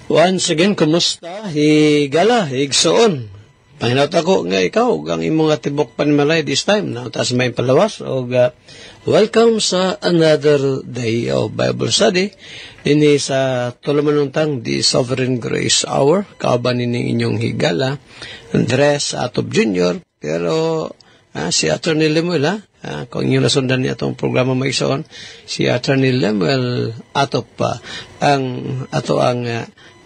Once again, kumusta? Higala, higsoon. Panginawat ako nga ikaw, ang imong atibok panmalay this time. Now, taas may palawas. Welcome sa another day of Bible study. Ini sa tulamanungtang The Sovereign Grace Hour. Kauban ini inyong higala, Andres Atop Jr. Pero si Attorney Lemuel, kung inyo nasundan niya itong programa maisoon, si Attorney Lemuel Atop ang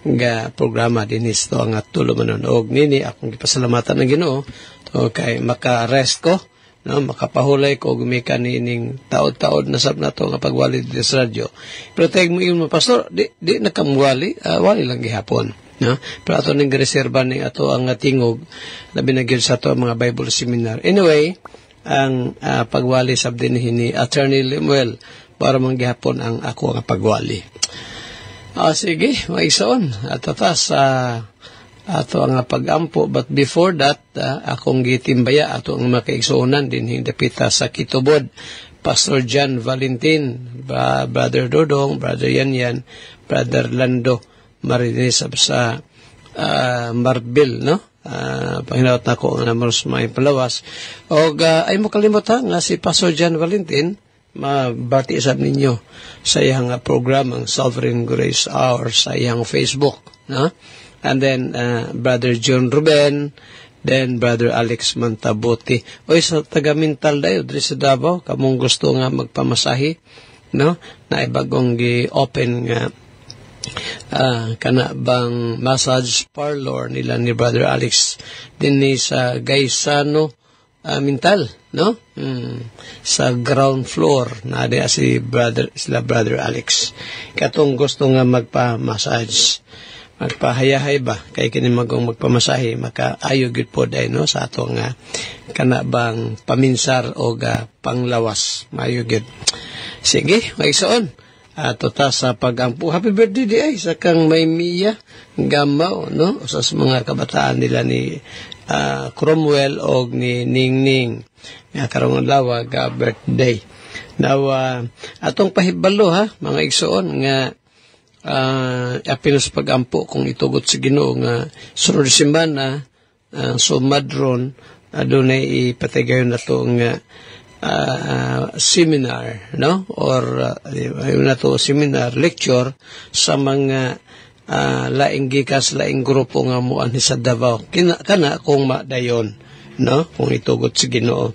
nga programa din ito ang tulumanon. Og nini akong gipasalamatan ng Ginoo to kay maka-rest ko, no, makapahulay ko gumika nining taod-taod na sab nato nga pagwali dito sa radyo. Pero tayong mo yung pastor, di nakamuwali, wali lang gihapon. No? Pero ato ning reserba ni ato ang tingog labi na gyud sa ato mga Bible seminar. Anyway, ang pagwali sab din ni Attorney Lemuel para manggihapon ang ako nga pagwali. Sige, maisoon. At atas, ato ang pag-ampo. But before that, akong gitimbaya, ato ang makaigsuunan din, hindi pita sa Kitubod. Pastor John Valentin, Brother Dodong, Brother Yanyan, Brother Lando, Marinis sa Marbil, no? Panginawat na ko ang namros may palawas. O ay mo kalimutan nga si Pastor John Valentin, mabati isab ninyo sa iyang program ang Sovereign Grace Hour sa iyang Facebook, no? And then Brother John Ruben, then Brother Alex Mantabuti. Oy, sa taga-mental dayo diri sa Davao, kamong gusto nga magpamasahi, no? Na ibagong gi-open nga kana bang massage parlor nila ni Brother Alex dinhi sa Gaisano mental, no? Sa ground floor na ada sila Brother Alex. Katong gusto nga magpa-massage, magpahayahay ba kay kini magpamasahe makaayo gyud pod ay, no, sa ato nga kana bang paminsar o panglawas maayo gyud. Sige, maisoon ato ta sa pagampo. Happy birthday di ay sa kang may Mia Gamaw, no, sa mga kabataan nila ni Cromwell o ni Ningning nga karong adlaw ga birthday. Now atong pahibalo mga igsoon nga apinos pagampo kung itugot sa Ginoo nga sunod semana sumadron adunay ipatigayon nato nga seminar, no, or nato seminar lecture sa mga laing gikas laing grupo nga muan sa Davao kana kung madayon, no, kung itugot si Ginoo.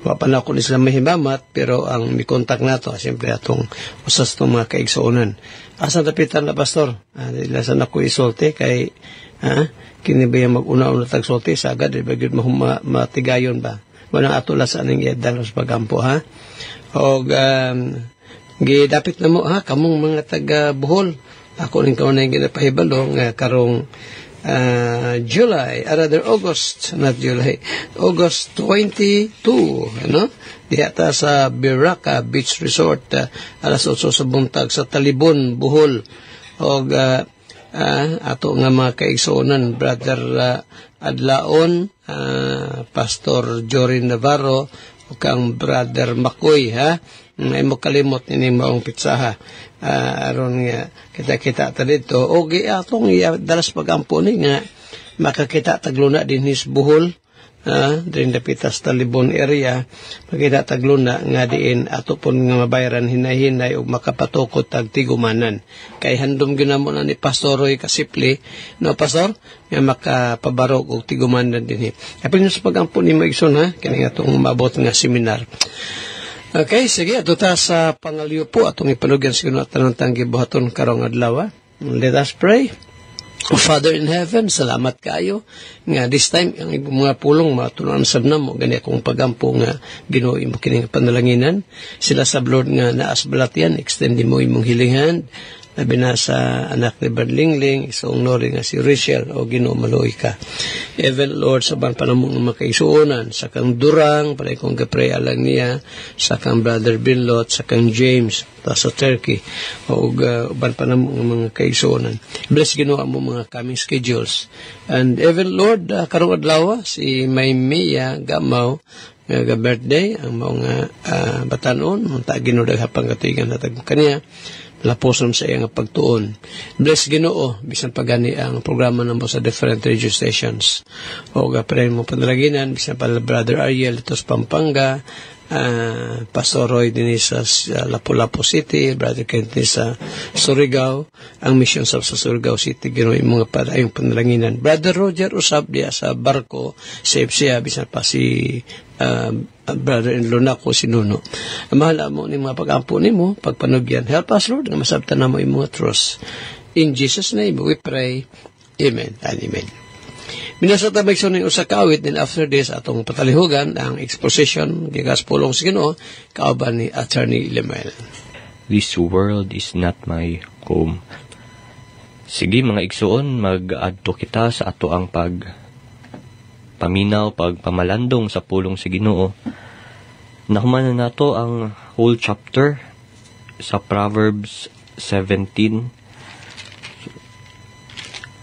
Wa pa na ko sila mahimamat pero ang mikontak nato siyempre atong usas tong mga kaigsuonan. Asa dapitan na pastor? Ilasan ako isulti kay kini ba mag-una-una tagsulti sagad di ba gyud matigayon ba? Wala ato la sa ning edal sa pagampo og gidapit na mo kamong mga taga Bohol. Ako rin kaunay ginapahibalo nga karong August 22, ano? Diata sa Biraca Beach Resort, alas 8 sa buntag sa Talibon, Bohol. O ato nga mga kaigsuonan, Brother Adlaon, Pastor Jorin Navarro, o kang Brother Makoy, ay mo kalimot nini maong pitsaha. Aron nga kita-kita ta dito. O atong dalas pagampo ni nga makakita tagluna din his Bohol, din dapitas Talibon area, makita tagluna nga diin ato pon nga mabayaran hinay-hinay o makapatukot tag tigumanan. Kay handom ginamo na ni Pastor Roy Kasipli, no pastor, nga makapabarog og tigumanan dinhi. Apil sa pagampo ni Maigson kini atong mabot nga seminar. Okay, sige, ato ta sa pangaliw po atong ipanugyan sa Ginoo at tanang gibuhaton karong adlaw. Let us pray. Father in heaven, salamat kayo nga this time ang mga pulong matunan sab namo gani akong pagampo nga Ginoo imo kining panalanginan sila sa Lord nga naas balatian extend mo imong hilingan labi na sa anak ni Berlingling isong nori nga si Rachel o Ginoo maluoy ka. Even Lord sa ban panamong makaisuonan sa kang Durang palay kong gapray alang niya sa kang Brother Binlot sa kang James ta sa Turkey o ban panamong mga kaisuonan. Bless Ginoo mo mga coming schedules. And even Lord karong adlaw si May Mia Gamaw nga birthday ang mga batanon unta Ginoo daghang pangatigan natag kaniya laposom sa iyang pagtuon. Bless Ginoo bisan pagani ang programa namo sa different radio stations. O gapray mo panalaginan bisan pa Brother Ariel ito sa Pampanga, Pastor Roy din sa Lapu-Lapu City, Brother Kent din sa Surigao, ang mission sa Surigao City, Ginoo mga padayong panalanginan. Brother Roger usab diya sa barko, safe siya, bisan pa si brother-in-law na ko si Nuno. Mahala mo ni mga pag-ampo ni mo, pagpanugyan. Help us, Lord, na masabtan na mo yung mga trust. In Jesus' name, we pray. Amen and amen. Minasa tabay sa ng usa ka awit, then after this, atong patalihugan, ang exposition, gigas pulong sa Ginoo, kauban ni Attorney Lemuel. This world is not my home. Sige mga igsoon, mag-adto kita sa ato ang paminaw, pagpamalandong sa pulong sa Ginoo. Nahumanan nato ang whole chapter sa Proverbs 17.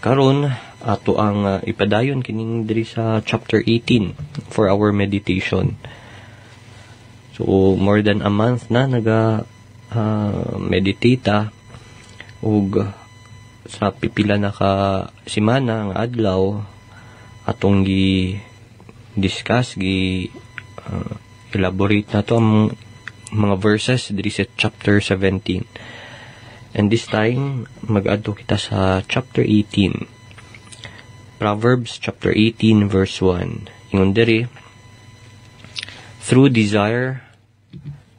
Karon ato ang ipadayon kining diri sa chapter 18 for our meditation. So more than a month na meditata ug sa pipila na ka semana ang adlaw atong gi-discuss, elaborate na to ang mga verses diri sa chapter 17. And this time, mag-adto kita sa chapter 18. Proverbs chapter 18 verse 1. Ingon diri, through desire,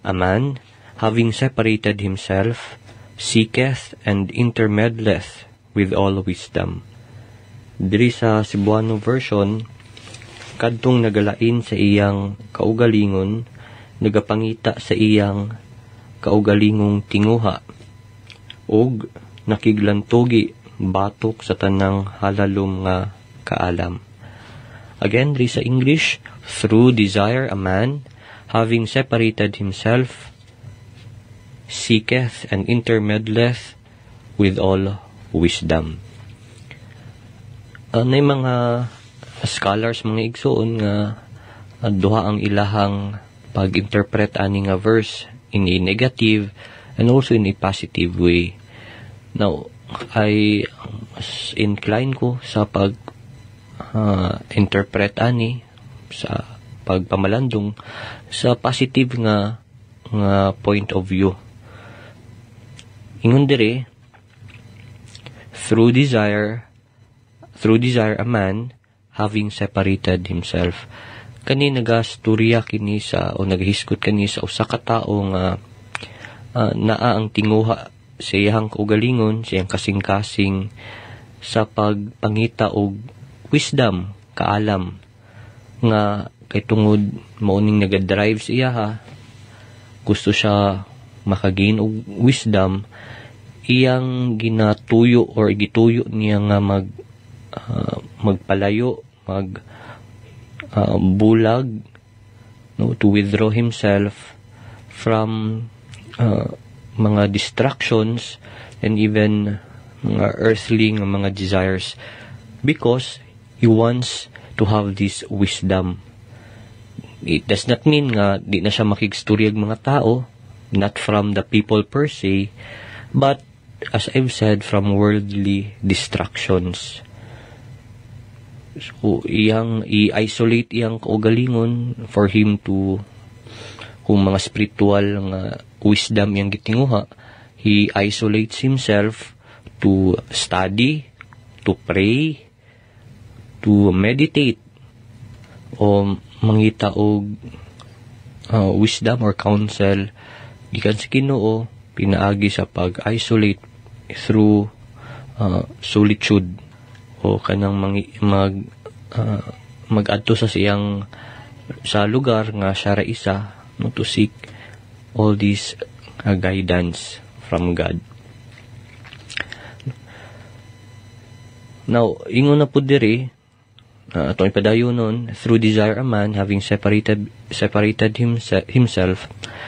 a man, having separated himself, seeketh and intermeddleth with all wisdom. Diri sa Cebuano version, kadtong nagalain sa iyang kaugalingon, nagapangita sa iyang kaugalingong tinguha, og nakiglantogi batok sa tanang halalom nga kaalam. Again, diri sa English, through desire a man, having separated himself, seeketh and intermeddleth with all wisdom. Nay mga scholars, mga igsoon nga duha ang ilahang pag-interpret ani nga verse in a negative and also in a positive way. Now, I incline ko sa pag-interpret ani sa pagpamalandong sa positive nga point of view. Ingon diri, through desire a man, having separated himself. Kani nagastorya kini sa o naghiskot kani sa usa ka tawo nga naa ang tinguha sa iyang kaugalingon, sa iyang kasing-kasing sa pagpangita og wisdom, kaalam nga kay tungod mauning nagadrive sa iya gusto siya makagain og wisdom, iyang ginatuyo or gituyo niya nga magpalayo, bulag, no, to withdraw himself from mga distractions and even mga earthly mga desires, because he wants to have this wisdom. It does not mean nga di na siya makigstoryag mga tao, not from the people per se, but as I've said, from worldly distractions. So iyang i-isolate iyang kaugalingon for him to, kung mga spiritual nga wisdom yang gitinguha, he isolates himself to study, to pray, to meditate, o mangita og wisdom or counsel gikan sa Ginoo pinaagi sa pag-isolate through solitude, o kanang mag-adto sa siyang sa lugar nga siya ra isa, no, to seek all these guidance from God. Now, ingon na po diri, itong ipadayon nun, through desire a man, having separated himself,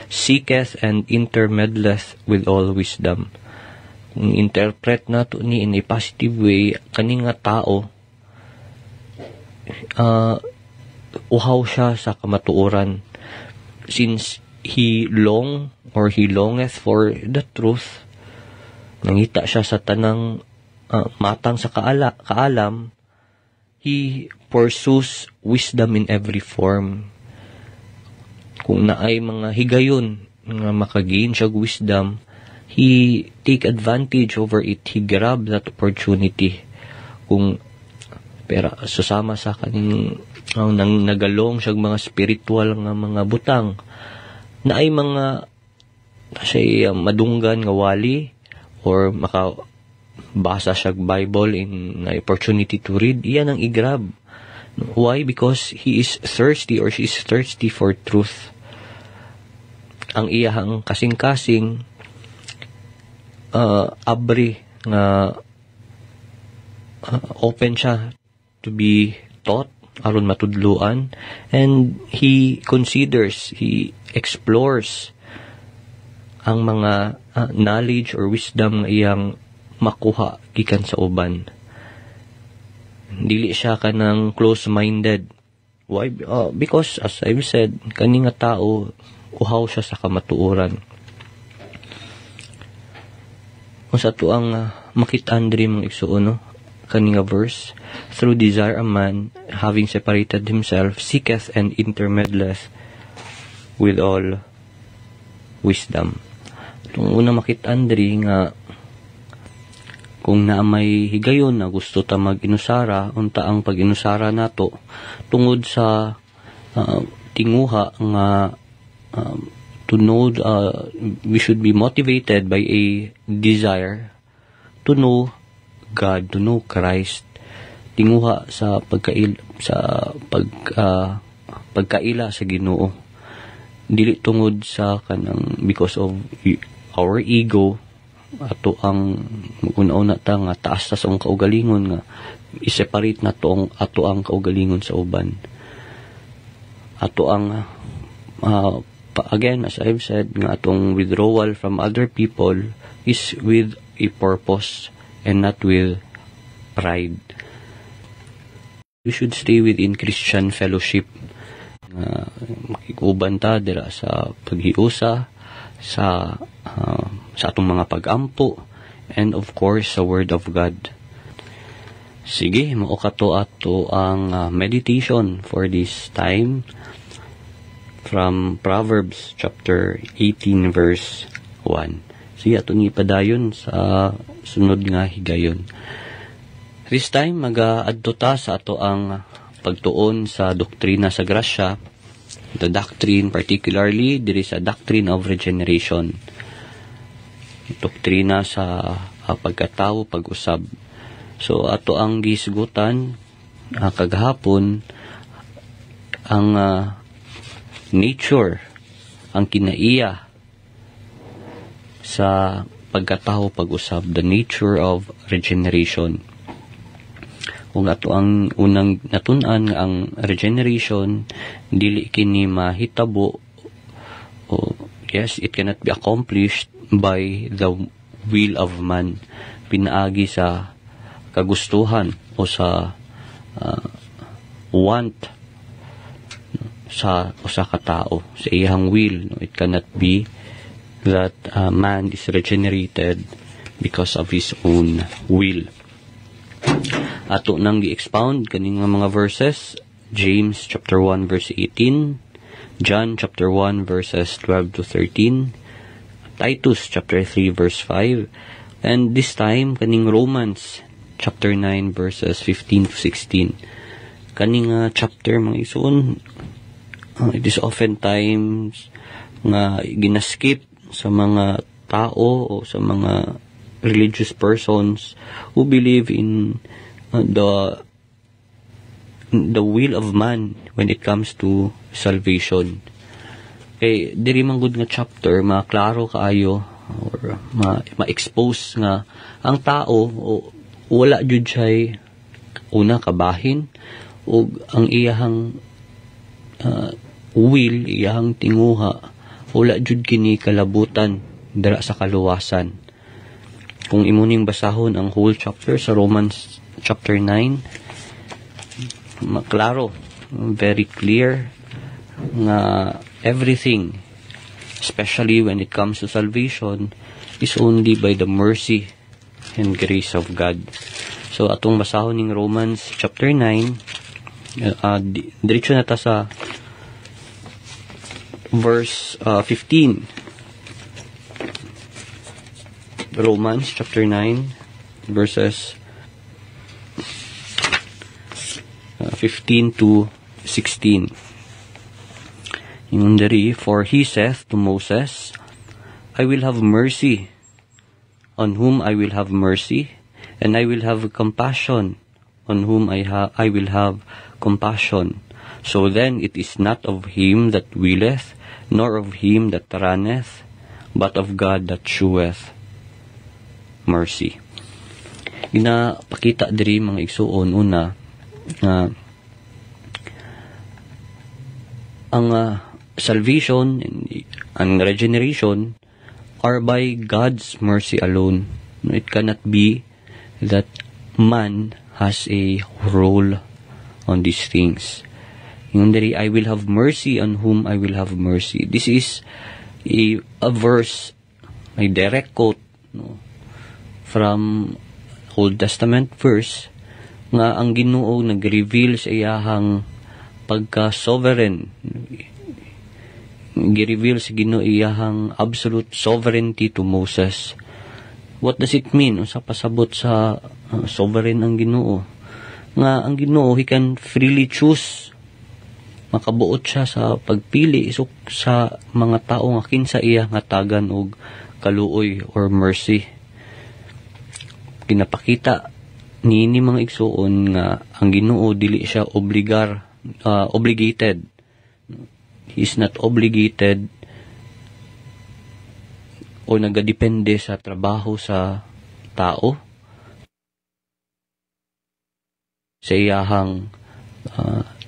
seeketh and intermeddleth with all wisdom. Kung interpret na to ni in a positive way, kani nga tao, uhaw siya sa kamatuoran, since he longeth for the truth, nangita siya sa tanang matang sa kaalam, he pursues wisdom in every form. Kung naay mga higayon nga makagain siya wisdom, he take advantage over it. He grab that opportunity. Kung pero susama sa kaning nang nagalong siya mga spiritual nga mga butang na ay mga kasi madunggan nga wali or makabasa siya Bible in opportunity to read, iyan ang igrab. Why? Because he is thirsty or she is thirsty for truth. Ang iyahang kasing-kasing abri nga open siya to be taught aron matudluan, and he explores ang mga knowledge or wisdom nga iyang makuha gikan sa uban. Dili siya kanang close-minded. Why? Because as I've said, kani nga tao uhaw siya sa kamatuoran. Kung sa to ang makit-an diri mga igsuon, no? Kani nga verse, through desire a man, having separated himself, seeketh and intermeddleth with all wisdom. Itong unang makit-an diri nga kung naamay higayon na gusto ta mag-inusara, unta ang pag-inusara nato tungod sa tinguha nga to know, we should be motivated by a desire to know God, to know Christ. Tinguha sa pagkaila sa Ginoo. Dili tungod sa kanang because of our ego, ato ang una-una ta nga taas sa kaugalingon nga i-separate na to ato ang kaugalingon sa uban. Ato ang again, as I've said, nga atong withdrawal from other people is with a purpose and not with pride. We should stay within Christian fellowship. Makikuban ta dira sa paghiusa, sa atong mga pag-ampo, and of course sa Word of God. Sige, mao kato ato ang meditation for this time from Proverbs chapter 18 verse 1. Sige, ato ni padayon sa sunod nga higayon. This time, mag-aadto ta sa ato ang pagtuon sa doktrina sa grasya, the doctrine, particularly, diri sa doctrine of regeneration. Doktrina sa pagkatao, pag-usab. So, ato ang gisgutan, kagahapon, ang nature, ang kinaiya sa pagkatao, pag-usab, the nature of regeneration. Kung ato ang unang natun-an nga ang regeneration, dili kini mahitabo, yes, it cannot be accomplished by the will of man. Pinaagi sa kagustuhan o sa want sa usa ka tao, sa iyang will. It cannot be that man is regenerated because of his own will. Ato nang gi-expound kaning mga verses, James chapter 1 verse 18, John chapter 1 verses 12 to 13, Titus chapter 3 verse 5, and this time kaning Romans chapter 9 verses 15 to 16. Kaning chapter mga isuon, it is oftentimes nga ginaskip sa mga tao o sa mga religious persons who believe in the will of man when it comes to salvation. Kay diri man gud nga chapter maklaro kaayo or ma-expose nga ang tao wala jud siya una kabahin ug ang iyahang will, iyahang tinguha wala jud kini kalabutan dira sa kaluwasan. Kung imuning basahon ang whole chapter sa Romans chapter 9, maklaro, very clear nga everything, especially when it comes to salvation, is only by the mercy and grace of God. So atong basahon ning Romans chapter 9, diretso na ta sa verse 15. Romans chapter 9 verses 15 to 16. Ingon diri, for he saith to Moses, I will have mercy on whom I will have mercy, and I will have compassion on whom I will have compassion. So then it is not of him that willeth, nor of him that runneth, but of God that sheweth mercy. Ginapakita diri mga igsuon una na ang salvation and regeneration are by God's mercy alone. It cannot be that man has a role on these things. Yung diri, I will have mercy on whom I will have mercy. This is a verse, a direct quote, no, from Old Testament verse nga ang Ginoo nag-reveal sa iyahang pagka-sovereign. Gi-reveal sa Ginoo iyahang absolute sovereignty to Moses. What does it mean? Sa pasabot sa sovereign ang Ginoo. Nga ang Ginoo, he can freely choose. Makabuot siya sa pagpili isok sa mga tao nga kinsa iya nga tagan og kaluoy or mercy. Pinapakita ni mga igsuon nga ang Ginoo dili siya obligated. He is not obligated o nagadepende sa trabaho sa tao, sa iyahang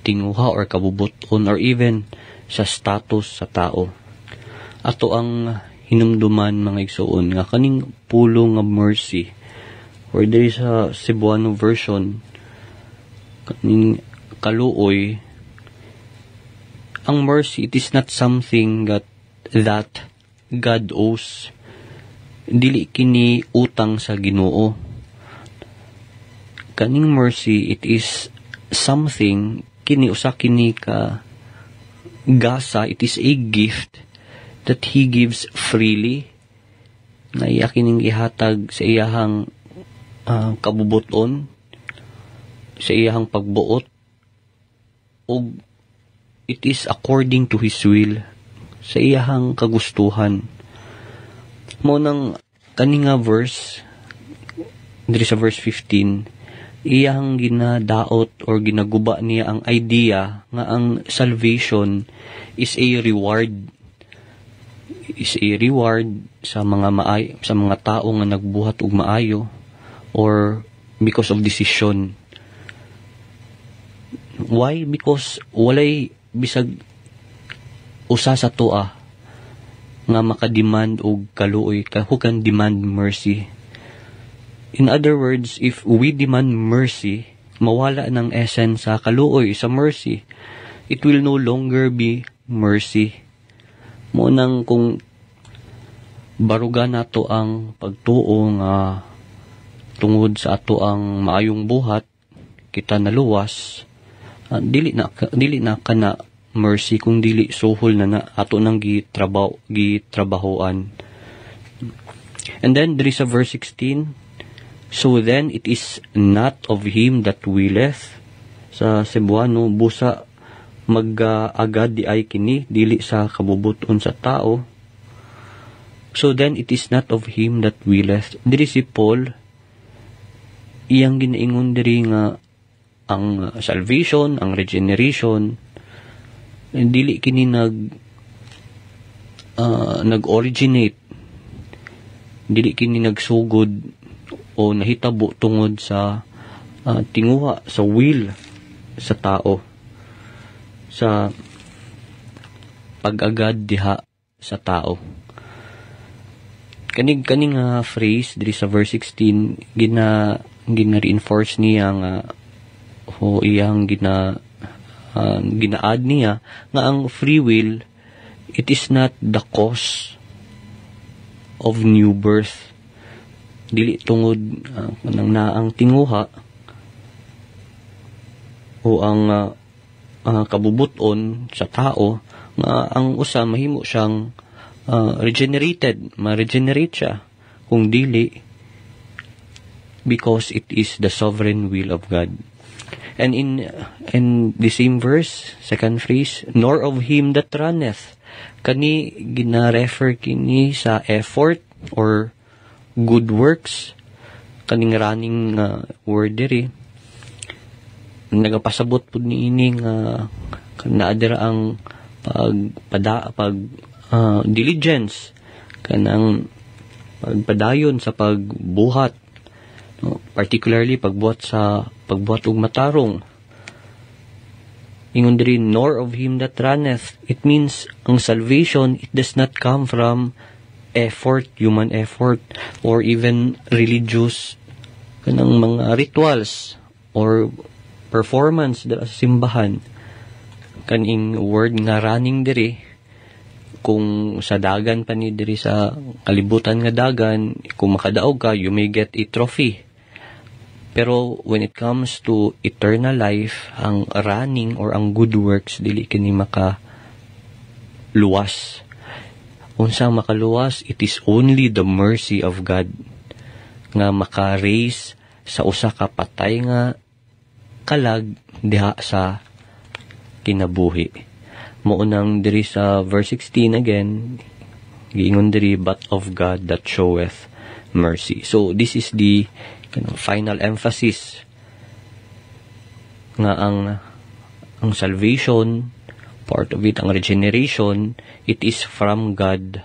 tinguha or kabubuton or even sa status sa tao. Ato ang hinumduman mga igsuon nga kaning pulong nga mercy, or there is a Cebuano version kaning kaluoy. Ang mercy, it is not something that God owes. Dili kini utang sa Ginoo. Kaning mercy, it is something kini usa kini ka gasa, it is a gift that he gives freely, na iya kining ihatag sa iyahang kabubuton, sa iyahang pagbuot, o it is according to his will, sa iyahang kagustuhan. Mo nang kaninga verse diri sa verse 15, iyang ginadaot or ginaguba niya ang idea nga ang salvation is a reward, sa mga tao nga nagbuhat og maayo or because of decision. Why? Because walay bisag usa sa toa nga makademand og kaluoy, who can demand mercy. In other words, if we demand mercy, mawala ng essence sa kaluoy, sa mercy. It will no longer be mercy. Mo nang kung barugan nato ang pagtuo nga tungod sa ato ang maayong buhat, kita naluwas, dili na kana mercy kung dili suhol na ato nang gitrabahoan. And then there is a verse 16, so then it is not of him that willeth. Sa Cebuano, busa mag-agad di ay kini, dili sa kabubuton sa tao. So then it is not of him that willeth. Diri si Paul, iyang ginaingon diri nga ang salvation, ang regeneration, dili kini nag-originate, dili kini nagsugod o nahitabo tungod sa tinguha, sa will sa tao, sa pag-agad diha sa tao. Kaning phrase diri sa verse 16 gina-reinforce niya nga iyang gina-add niya nga ang free will, it is not the cause of new birth. Dili tungod kanang naang tinguha o ang kabubuton sa tao nga ang usa mahimo siyang regenerated, ma-regenerate siya, kung dili because it is the sovereign will of God. And in the same verse, second phrase, nor of him that runneth, kani gina-refer kini sa effort or good works, kaning running word diri, nagapasabot po ni ining naadira ang diligence, kanang pagpadayon sa pagbuhat, no? Particularly pagbuhat og matarong. Ingon diri, nor of him that runneth, it means ang salvation, it does not come from effort, human effort, or even religious kanang mga rituals or performance sa simbahan. Kaning word nga running diri, kung sa dagan pa ni diri sa kalibutan nga dagan, kung makadaog ka, you may get a trophy. Pero when it comes to eternal life, ang running or ang good works, dili kini makaluwas. Unsang makaluwas, it is only the mercy of God nga maka-raise sa usa ka patay nga kalag diha sa kinabuhi. Maunang diri sa verse 16 again, giingon diri, but of God that showeth mercy. So this is the final emphasis nga ang salvation, part of it, ang regeneration, it is from God.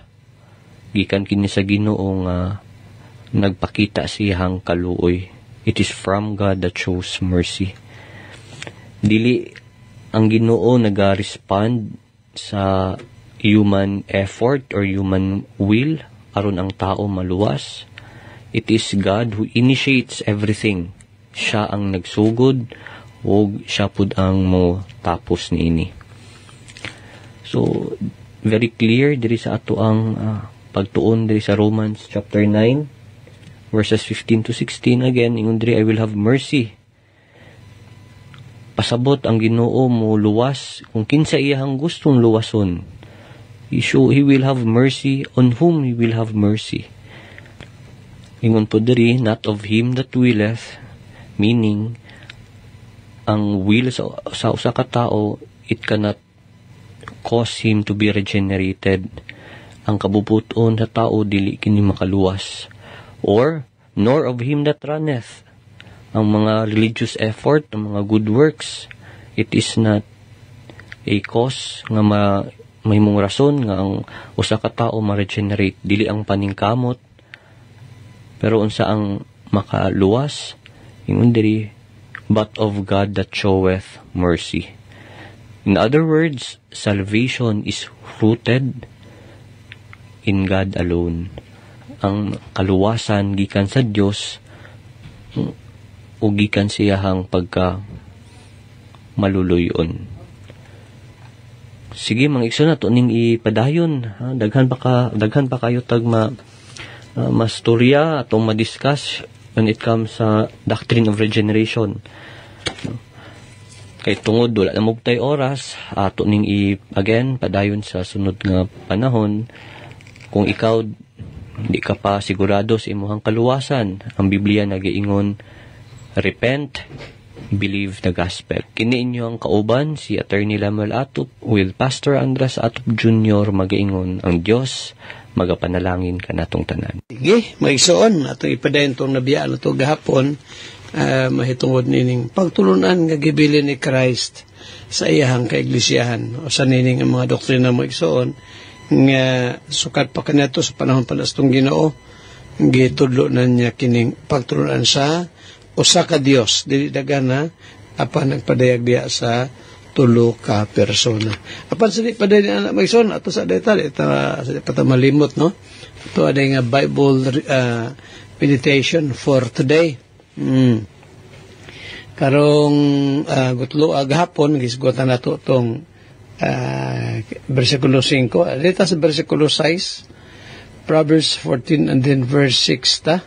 Gikan kini sa Ginoo nga nagpakita siyang kaluoy. It is from God that shows mercy. Dili ang Ginoo naga-respond sa human effort or human will aron ang tao maluwas. It is God who initiates everything. Siya ang nagsugod o siya pud ang mo tapos niini. So very clear diri sa ato ang pagtuon diri sa Romans chapter 9 verses 15 to 16 again, ingon diri, I will have mercy. Pasabot ang Ginoo mo luwas kung kinsa iyang gustong luwason. He will have mercy on whom he will have mercy. Ingon po diri, not of him that willeth, meaning ang will sa usa ka tao, it cannot cause him to be regenerated. Ang kabubuton sa tao dili kini makaluwas. Or nor of him that runneth. Ang mga religious effort, ang mga good works, it is not a cause nga may mong rason nga ang usa ka tao ma-regenerate. Dili ang paningkamot, pero unsa ang makaluwas, ingon diri, but of God that showeth mercy. In other words, salvation is rooted in God alone. Ang kaluwasan gikan sa Dios o gikan siyahang pagka maluluyon. Sige, mga igsoon, nato ning ipadayon. Daghan pa kayo tag mastorya atong madiscuss when it comes sa doctrine of regeneration. Kay tungod wala na mugtay oras, ato ning again padayon sa sunod nga panahon. Kung ikaw di ka pa sigurado sa imong kaluwasan, ang Biblia nagaingon, repent, believe the gospel. Kini inyo ang kauban, si Attorney Lamuel Atop with Pastor Andres Atop Jr. magaingon, ang Dios magapanalangin kanatong tanan. Sige, maigsoon atong ipadayon tong nabiyaan nato gahapon, mahitungod nining pagtulunan nga gibilin ni Christ sa iyahang kaiglesiyahan o sa nining ang mga doktrina maigsoon nga sukat pa kanato sa panahon palastong Ginoo, gitudlo na niya kining pagtulunan sa usa ka Dios, dili dagana apan nagpadayag diya sa tulo ka persona. Apan sa di padayag anak maigsoon ato sa data malimot, no? Ito aday nga Bible meditation for today. Karong gutlo gahapon gisgotan nato tong versikulo 5, dito sa versikulo 6, Proverbs 14 and then verse 6 ta.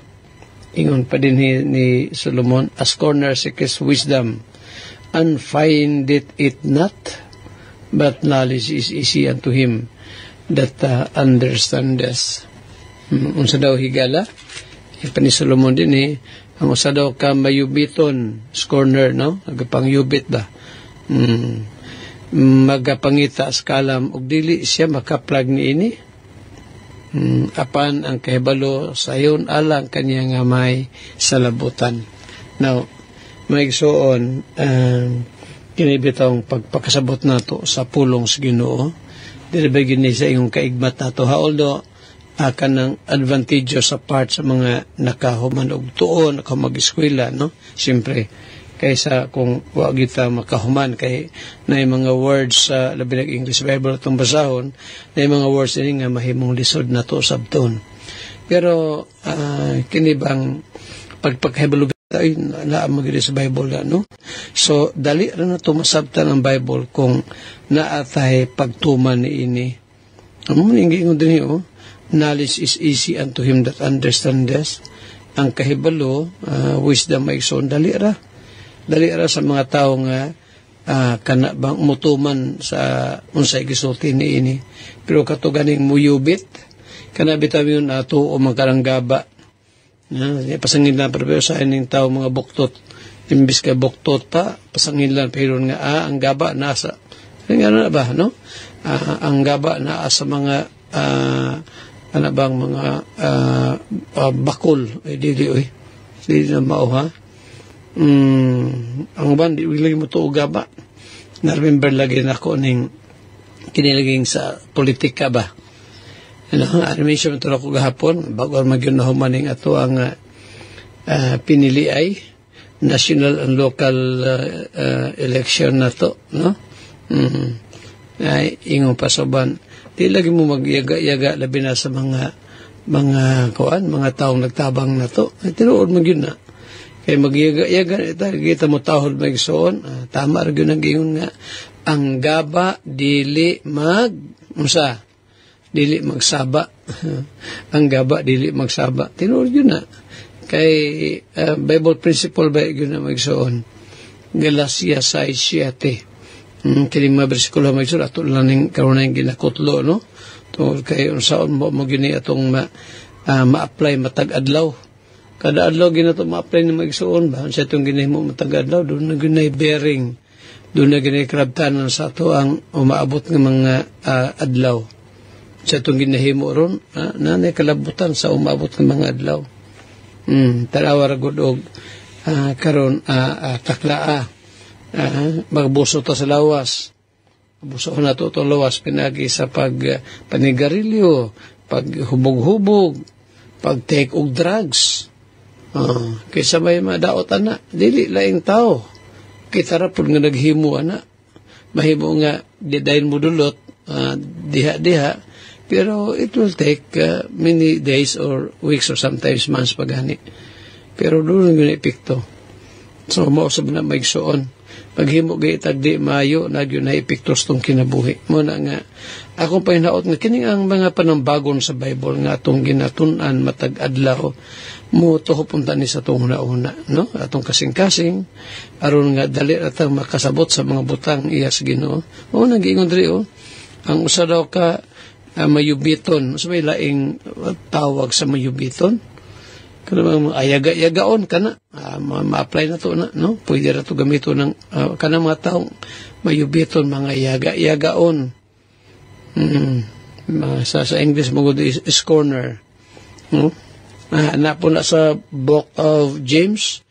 Ingon pa din ni Solomon, a scorner seeketh wisdom, and findeth it not, but knowledge is easy unto him that understandeth. Unsa daw higala? Pa ni Solomon din ang usa daw ka mayubiton, scorner, no? Nagapangyubit ba? Magapangita sa kalam, ug dili siya makaplag niini. Apan ang kahibalo sayon alang kaniya nga may salabutan. Now, maigsuon, kini bitong pagpakasabot nato sa pulong sa Ginoo, dili ba gini sa ingong kaigmat nato, although kanang advantageous sa part sa mga nakahuman og tuon, nakamag-eskwela, no? Siyempre, kaysa kung wag kita makahuman kay na mga words sa labi ng English Bible itong basahon, na mga words din nga mahimong lisod na to sabton. Pero kini bang pagpakahibalo ay naamagiri sa Bible, no? So dali ra na to masabtan ang Bible kung naatay pagtuman niini. Amo ning ingon dinhi, knowledge is easy unto him that understandeth. Ang kahibalo, wisdom ay son dali ra sa mga tao nga kana bang mutuman sa unsay gisulti niini. Pero kato ganing muyubit kana bitaw yun ato o magkaranggaba, pasangin lang pero sa ining tao mga buktot, imbis ka buktot pa pasangin lang pero nga ang gaba nasa ano na ba, no? Ang gaba naa sa mga ano bang mga bakol dili na mauha. Ang ban di lagi mo to gaba. Na-remember lagi na ako ning kinilaging sa politika ba. Animation ito ako gahapon bago magyun na humaning ato ang pinili ay national and local election na to, no? Ay ingong pasoban di lagi mo magyaga-yaga labi na sa mga taong nagtabang na to. Ay tinuod magyun na kay magyaga-yaga kita mo tahod magsuon. Tama ra gyud ang ingon nga ang gaba dili magsaba. Ang gaba dili magsaba. Tinuod gyud na kay Bible principle ba gyud na magsuon. Galacia 6:7. Kini mga bersikulo magsuon ato lang ning karon ning ginakutlo, no? Tungod kay unsaon mo gini atong ma-apply matag adlaw. Kada adlaw ginato ma-apply na magsuon ba sa itong ginahimo matag adlaw, doon na ginay bearing, doon na ginay krabtanan sa ato ang umaabot ng mga adlaw sa itong ginahimo ron, nanay kalabutan sa umabot ng mga adlaw. Tarawa ragod og karon taklaa, magbuso to sa lawas, buso na to lawas pinagi sa panigarilyo, paghubog-hubog, pag-take og drugs. Kaysa may madaot ana, dili laing tao. Kita ra pud nga naghimo ana. Mahimo nga didayon mo dulot, diha-diha, pero it will take many days or weeks or sometimes months pagani. Pero doon yung epekto. So mausab na maigsuon. Paghimo gaytag di maayo nagyo na epektos tong kinabuhi. Muna nga akong pahinaot nga kining ang mga panambagon sa Bible nga atong ginatun-an matag adlaw mo to punta ni sa tong una-una, no? Atong kasing-kasing aron nga dali ratang makasabot sa mga butang iyas Ginoo. Mao nang giingon diri ang usa daw ka mayubiton. Sa may laing tawag sa mayubiton. Kanang ayaga-yagaon kana ma-apply na to na, no? Pwede ra to gamito ng kanang mga taong mayubiton, mga yaga-yagaon. Sa English mo is scorner, no? Na po na sa book of James,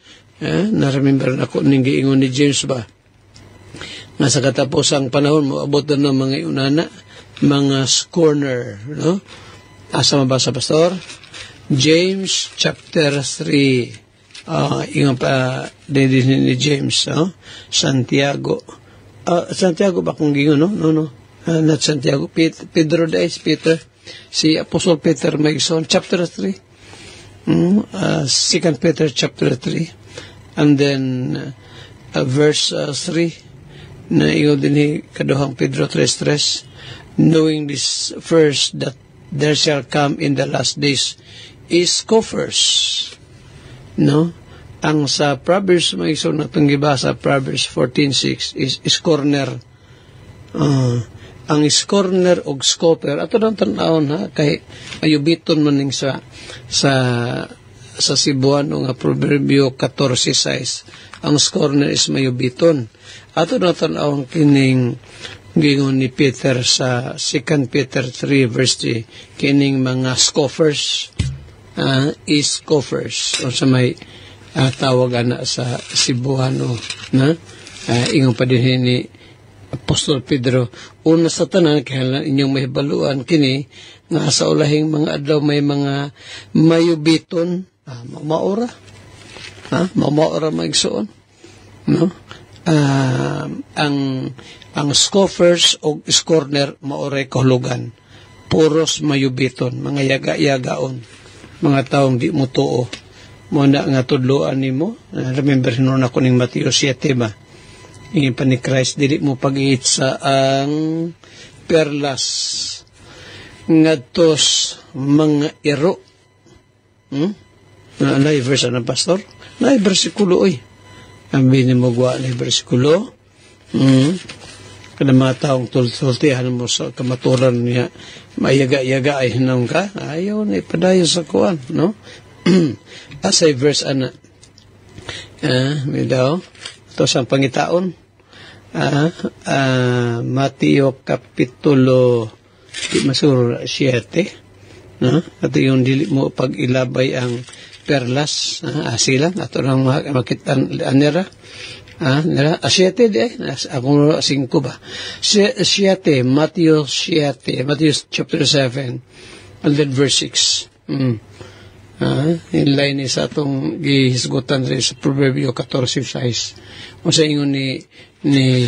na-remember na ko ning giingon ni James ba nga sa katapusang panahon mo abot na ng mga unana mga scorner, no? Asa mabasa pastor? James chapter 3. Ingon pa din ni James, no? Santiago. Santiago ba kung gingon, no? No. Not Santiago. Pedro Peter. Si Apostle Peter Magson, chapter 3. 2 Peter chapter 3. And then, verse 3. Na ingon din ni kaduhang Pedro 3:3. Knowing this first, that there shall come in the last days is scoffers. No? Ang sa Proverbs, may iso na itong gibasa, Proverbs 14:6 is scorner. Ang scorner o scoffer, ato lang tanawon ha, kay ayubiton man ning sa Cebuano nga Proverbio 14:6. Ang scorner is mayubiton. Ato lang tanawon kining gingon ni Peter sa 2 Peter 3 verse 3, kining mga scoffers, is scoffers, o sa may tawagan na sa Cebuano, na ingon pa din ni Apostol Pedro, una sa tanan, kaya inyong mahibaluan kini, nga sa ulahing mga adlaw may mga mayubiton, maura, maura maigsoon, no? Ang scoffers o scorner maoray kahulugan, puros mayubiton, mga yaga-yagaon, mga taong di mo tuo. Muna nga tudloan ni mo, remember hinuon ako ning Mateo 7 ba? Ingin pa ni Christ, dili mo pag-iit sa ang perlas ngadtos mga iro. Alay verse na pastor? Alay bersikulo oy. Ambi ni mo gwa na bersikulo. Kada mga taong tultihan mo sa kamaturan niya, mayaga-yaga ay hinang ka, ayaw na ipadayo sa kuwan, no? Asay verse ana. May daw, ito sa pangitaon. Mateo Kapitulo, di masuro 7. At yung dili mo pag ilabay ang perlas, asilan, ato lang makitan anera. Nera, 7 di ako 5 ba? 7, Matthew chapter 7, and then verse 6. Inline ni sa itong gihisgutan rin sa Proverbio 14:6. O sa ingon ni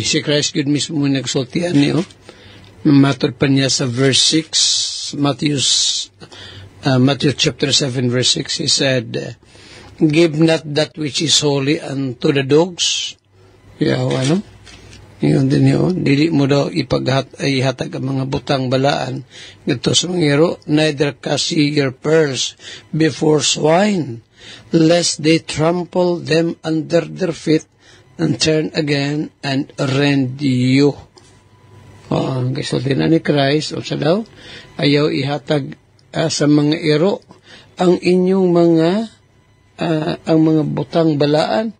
si Christ, good mismo nagsultian niyo. Matod pa niya sa verse 6, Matthew chapter 7 verse 6, he said, give not that which is holy unto the dogs. Yun din yun. Dili mo daw ihatag ang mga butang balaan nito sa mga iro, neither cast ye your pearls before swine, lest they trample them under their feet and turn again and rend you. Gisulti na ni Christ, o sa daw, ayaw ihatag sa mga iro ang inyong ang mga butang balaan.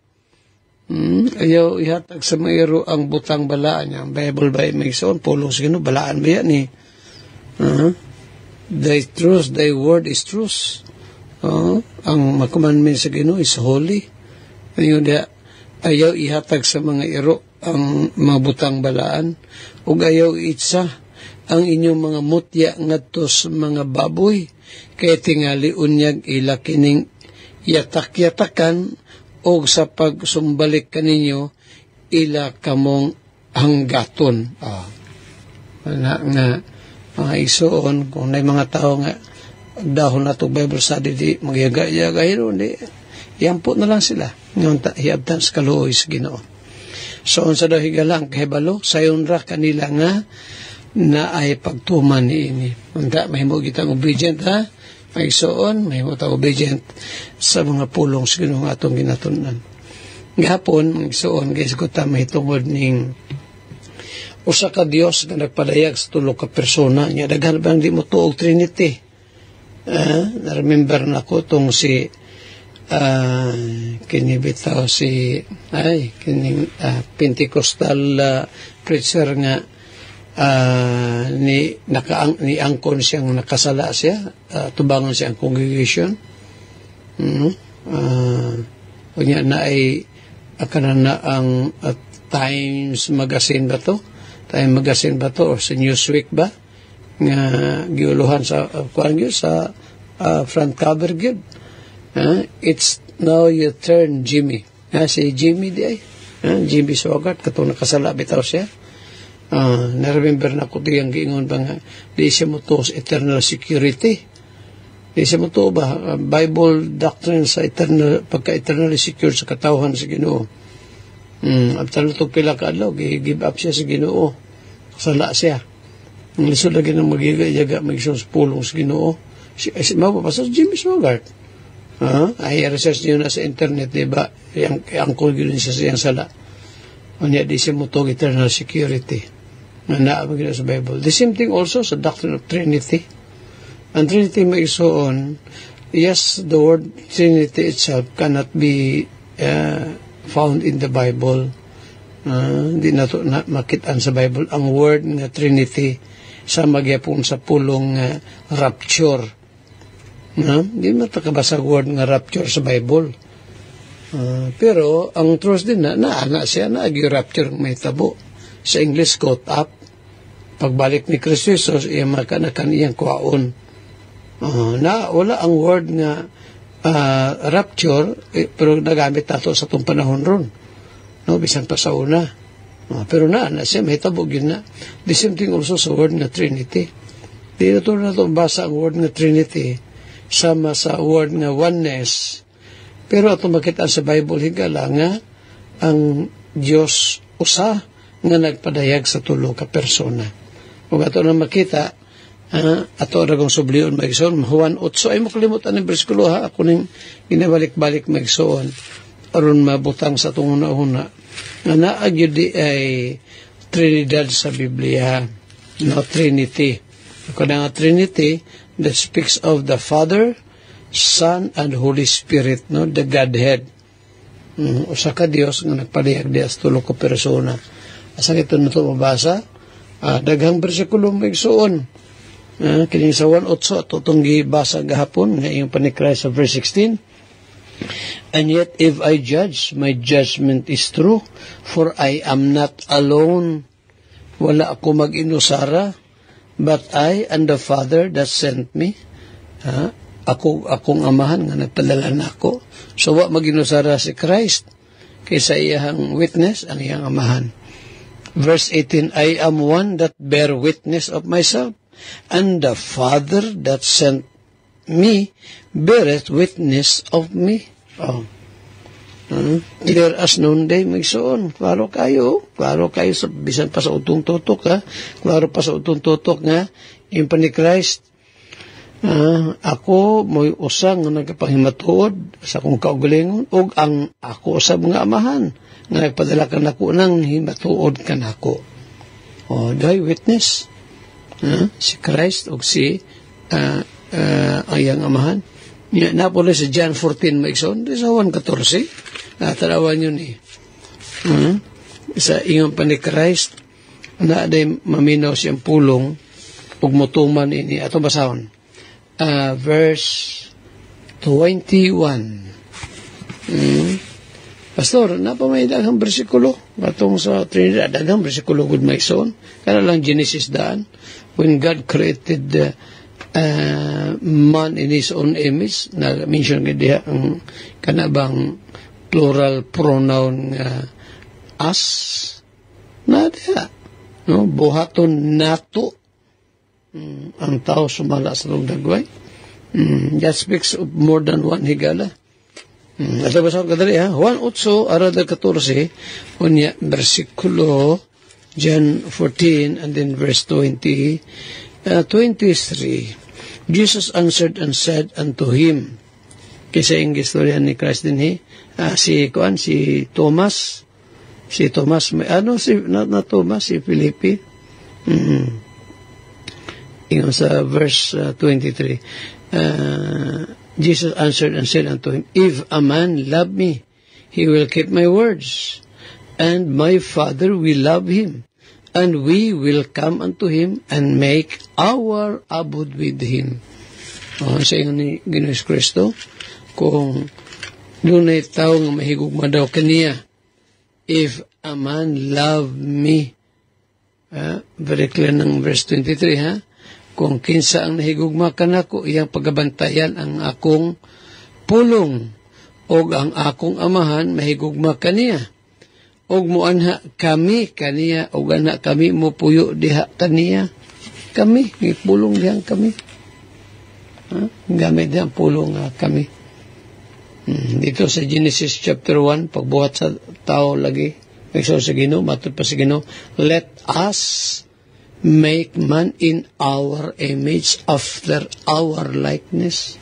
Ayaw ihatag sa mayro ang butang balaan niya. Ang Bible ba may soon, pulos gino, balaan ba yan eh. Thy truth, thy word is truth. Ang commandment sa Ginoo is holy. Ayaw ihatag sa mga iro ang mga butang balaan. Ug ayaw itsa ang inyong mga mutya ngadto sa mga baboy. Kaya tingali unyag ila kining yatak-yatakan o sa pagsumbalik kaninyo, ila kamong hanggaton. Nga, mga isuon, kung may mga tao nga, dahon na ito Bible study, di magyaga-yaga, yan po na lang sila. Ngayon, hiabtan sa kaluoy sa Ginoo. So, sa daw higalang, kahibalo, sayon ra kanila nga, na ay pagtuman ni ini. Manda, mahimo kitang obedient, ha? May soon, may mga obedient sa mga pulong sa Ginoo nga atong ginatunan. Gahapon, may soon, guys, ko ta mahitungod ning usa ka Dios nga nagpadayag sa tulo ka persona niya. Daghan bang di mo tuog Trinity? Na-remember na ko itong si kinibitaw kining Pentecostal preacher nga ni angkon siyang nakasala siya, tubangon siya ang congregation. Kunya na ay na ang Times Magazine ba to? Time Magazine ba to? O sa Newsweek ba? Nga giuluhan sa sa front cover gyud. It's now your turn, Jimmy. Si Jimmy di ay. Jimmy Swaggart, katong nakasala bitaw siya. Na-remember na ko diyang giingon ba nga, di siya mo to sa eternal security. Di siya mo to ba, Bible doctrine sa pagka-eternally secure sa katawhan sa Ginoo. At talutog pila ka adlaw, give up siya sa Ginoo. Sala siya. Ang lisod lagi ng magiga-yaga, mag-isong sa pulong sa Ginoo. Mapapasa si Jimmy Swaggart. Ay research niyo na sa internet, diba? Ang kulgin siya siyang sala. O niya, di siya mutog eternal security. Naabag na sa Bible. The same thing also sa doctrine of Trinity. Ang Trinity may isuon, yes, the word Trinity itself cannot be found in the Bible. Hindi na ito makitaan sa Bible. Ang word nga Trinity sa magyapon sa pulong rapture. Hindi matakabasa word nga rapture sa Bible. Pero ang truth din na siya na agi-rapture may tabo. Sa English, caught up. Pagbalik ni Kristo Jesus, iya makanakan iyang kuwaon. Wala ang word nga rapture, pero nagamit nato sa itong panahon ron. Bisan pa sa una. Pero na siya, may tabo yun na. The same thing also sa word nga Trinity. Di na ito basa ang word nga Trinity sama sa word nga oneness. Pero ito makita sa Bible higala nga ang Diyos usa nga nagpadayag sa tulo ka persona. Kung ito na makita, ato ragong subliyon magsoon, Juan 8, ay makalimutan ng bersikulo ha, ako ning ginabalik-balik magsoon, aron mabutang sa itong una-una, nga naagyudi ay Trinidad sa Biblia, no, Trinity. Kung nga Trinity, that speaks of the Father, Son, and Holy Spirit, no, the Godhead. Usa ka Dios nga nagpadayag di as tulo ka persona. Asa ito na ito mabasa? Daghang bersikulo magsuon. Kining sa 1:8 at itong gibasa gahapon nga iyong panikray sa verse 16. And yet if I judge, my judgment is true, for I am not alone. Wala ako mag-inusara, but I and the Father that sent me. Akong amahan nga nagpadala na ako. So wa mag-inusara si Christ kaysa iyang witness ang iyang amahan. Verse 18, I am one that bear witness of myself, and the Father that sent me beareth witness of me. Clear as noonday magsuon. Klaro kayo sa bisan pa sa utong tutok ha. Klaro pa sa utong tutok nga yung pa ni Christ. Ako mo'y usang nga nagpahimatuod sa kong kaugalingon o ang ako sa mga amahan nga nagpadala ka nako nang himatuod ka nako. Dahi witness si Christ o si ayang amahan. Napoli sa John 14 maigsoon, sa 1:14 tarawan yun sa ingon pa ni Christ na day maminaw siyang pulong ug mutuman ini ato basahon. Verse 21. Pastor, napamay daghang bersikulo batong sa Trinidad, daghang bersikulo gud maigsoon. Kana lang Genesis daan, when God created man in his own image, na mention nga diha ang kanabang plural pronoun as na diha, no, buhaton nato ang tao sumala sa dagway. That speaks of more than one higala. Ito ba sa kadali ha? 1:8 arada 14 unya bersikulo John 14 and then verse 23. Jesus answered and said unto him, kaysa yung istorya ni Christ din si Thomas, si Filipe, yung sa verse 23, Jesus answered and said unto him, if a man love me, he will keep my words, and my Father will love him, and we will come unto him and make our abode with him. Sa inyo ni Ginoong Kristo, kung doon ay tao nga mahigugma daw kaniya, if a man love me, very clear ng verse 23, kung kinsa ang nahigugma kanako, iyang pagabantayan ang akong pulong, og ang akong amahan mahigugma kaniya. Og muanha kami kaniya, og ana kami mo puyo diha kaniya. Kami, pulong dihang kami. Gamit dihang pulong kami. Dito sa Genesis chapter 1, pagbuhat sa tao lagi, nagsaw sa Ginoo, matod pa sa Ginoo, let us make man in our image after our likeness.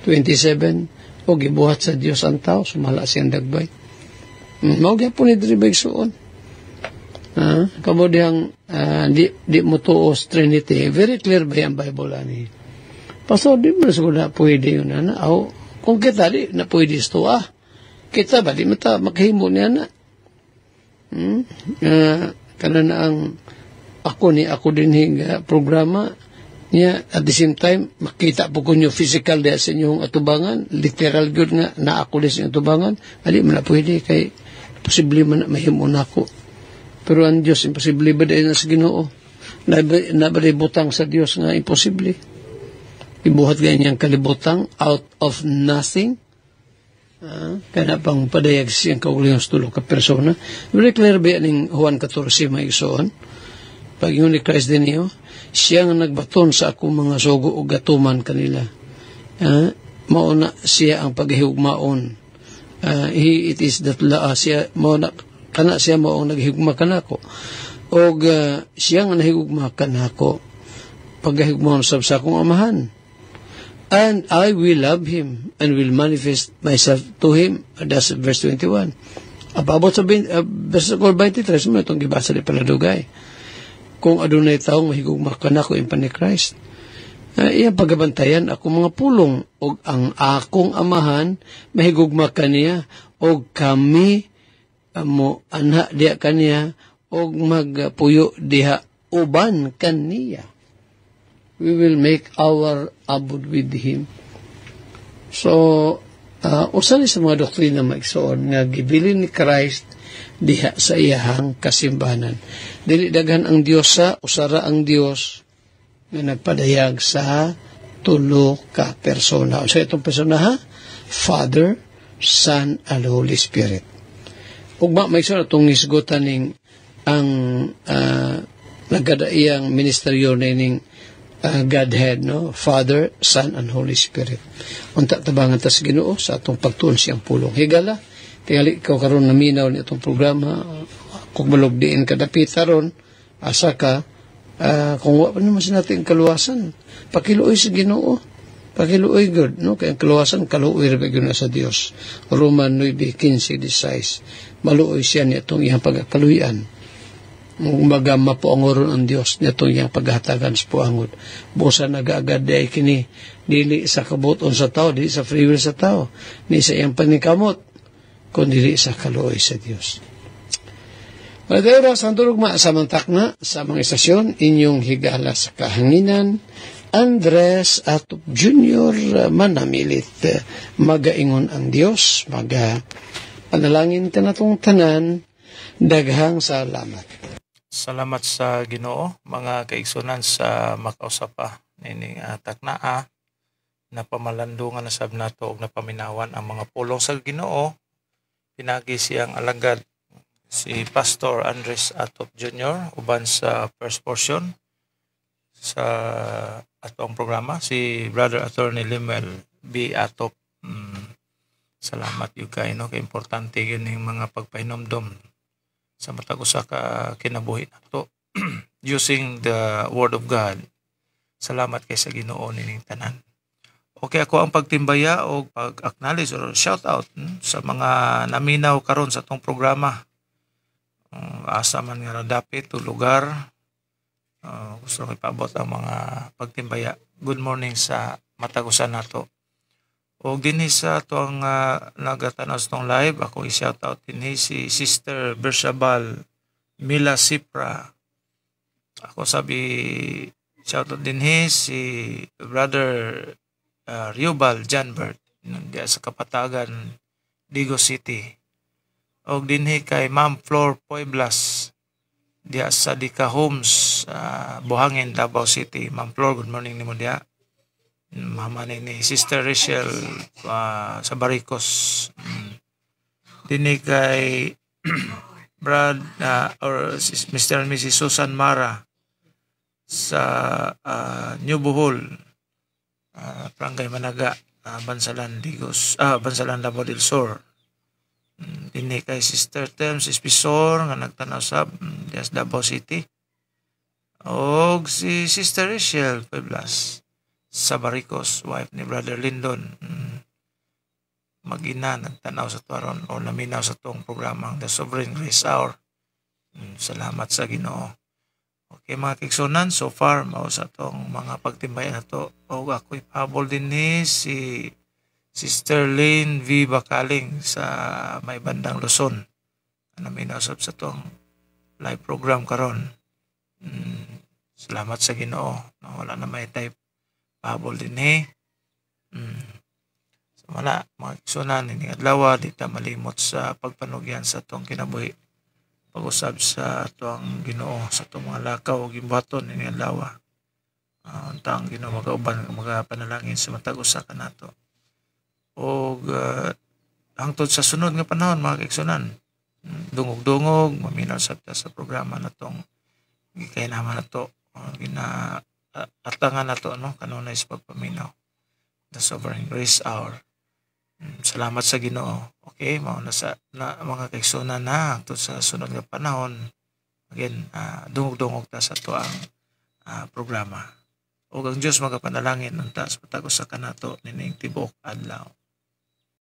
27, o gibuhat sa Dios ang tao, sumala siyang dagbay. Mao gyapon ni diri bagsuon. Kamo dihang di mo tuos Trinity. Very clear ba yung Bible ani? Pastor, di mo na pwede yun na. Kung kita di na pwede ito kita ba di mata makahimo niya na. Kana na ang ako din higa programa niya at the same time makita po ko nyo physical diya sa inyong atubangan, literal good nga na ako din sa inyong atubangan, ali man na pwede kay posible man na mahimo na ako. Pero ang Diyos imposible ba dahil na sa Ginoo? Nabalay butang sa Diyos nga imposible. Ibuhat ganyan kalibutang out of nothing. Kaya pang padayag siyang kaulihan sa tulong ka persona. Very clear ba yan Juan 14 may isoon? Pag yun ni Christ din niyo, siya nga nagbaton sa akong mga sugo o gatuman kanila. Mauna siya ang paghihugmaon. It is that siya mauna kana siya mo ang naghigugma kanako. Og siya nga nahigugma kanako paghihugmaon sa akong amahan. And I will love him and will manifest myself to him. That's verse 21. Ababot sa verse 23 mo itong gibasa ni Paladugay. Kung adunay taong mahigugma kanako impan ni Christ. Iyang pagabantayan ako mga pulong og ang akong amahan mahigugma kaniya og kami mo anha diha kaniya og magpuyo diha uban kaniya. We will make our abode with him. So, usa ni sa mga doktrina maigsoon nga gibilin ni Christ diha sa iyahang kasimbanan. Dili daghan ang Dios usara ang Dios nga nagpadayag sa tulo ka persona. So itong persona Father, Son, and Holy Spirit. Ug maigsoon atong nisgutan ning ang nagadaiyang ministeryo ning Godhead, no? Father, Son, and Holy Spirit. Unta tabangan tas Ginoo sa atong pagtuon siyang pulong. Higala, tingali ikaw karon naminaw ni itong programa, kung malugdiin ka dapita ron, asa ka, kung wala naman sa natin kaluwasan, pakiluoy sa Ginoo, pakiluoy good, no? Kaya ang kaluwasan, kaluoy rin na sa Dios. Roman 9:15-16, maluoy siya ni itong iyang pagkaluyan. Magama po ang oron ang Diyos nitong iyang paghatagan sa puangod. Busa nag-agad ay kini dili sa kabuton sa tao, dili sa free will sa tao, ni sa iyang panikamot, kundi dili sa kaluoy sa Diyos. Mga oras ang turugma samantak na sa mga istasyon, inyong higala sa kahanginan, Andres Atop Jr. Manamilit. Magaingon ang Diyos, panalangin ka na itong tanan, daghang salamat. Salamat sa Ginoo, mga kaigsunan sa makausapa nining taknaa na pamalandungan na sab nato og napaminawan ang mga pulong sa Ginoo. Pinagi siyang alagad si Pastor Andres Atop Jr. uban sa first portion sa atong programa, si Brother Attorney Limuel B. Atop. Salamat yung kayo, no? Kaya importante yun yung mga pagpahinomdom sa matag usa ka kinabuhi nato using the Word of God. Salamat kay sa Ginoo nining tanan. Okay, ako ang pagtimbaya o pag-acknowledge or shout out sa mga naminaw karon sa atong programa. Asa man nga dapit o lugar, gusto ko ipabot ang mga pagtimbaya. Good morning sa matag usa nato. O dinhi sa itong nagatanaw sa itong live, ako i-shoutout dinhi si Sister Bersabal Mila Sipra. Ako sabi, shoutout dinhi si Brother Riobal Janbert diya sa Kapatagan, Digo City. O dinhi kay Ma'am Flor Pueblas diya sa Dika Homes, Buhangin, Davao City. Ma'am Flor, good morning nimo diya. Mama ni Sister Rachel sa Baricos. Dini kay Brad or Mr. and Mrs. Susan Mara sa New Bohol, Barangay Managa, Bansalan, Digos, Bansalan, Davao del Sur. Dini kay Sister Tems Espisor nga nagtanaw sa Davao City. Og si Sister Rachel Pueblas sa Baricos, wife ni Brother Lyndon. Mag-ina, nagtanaw sa tuwaron o naminaw sa tong programang The Sovereign Grace Hour. Salamat sa Ginoo. Okay mga kaigsunan, so far mao sa tong mga pagtimbay na to. O ako'y pahabol din ni si Sister Lynn V. Bakaling sa may bandang Luzon. Naminaw sa tong live program karon. Salamat sa Ginoo. Wala na may type pahabol din ni. So wala, mga kaigsunan, ini adlaw di ta malimot sa pagpanugyan sa tong kinabuhi. Pag-usab sa tuang Ginoo sa itong mga lakaw o gimbaton ini adlaw. Untang Ginoo magauban mga panalangin sa matag usa ka nato. O hangtod sa sunod nga panahon mga kaigsunan, dungog-dungog maminaw sa programa na tong gikainaman na to atangan na to kanunay sa pagpaminaw The Sovereign Grace Hour. Salamat sa Ginoo. Okay, mao na sa mga kaigsunan na hangtod sa sunod nga panahon. Again, dungog-dungog ta sa tuang programa. O ang Dios magapanalangin unta sa patag usa kanato nining tibuok adlaw.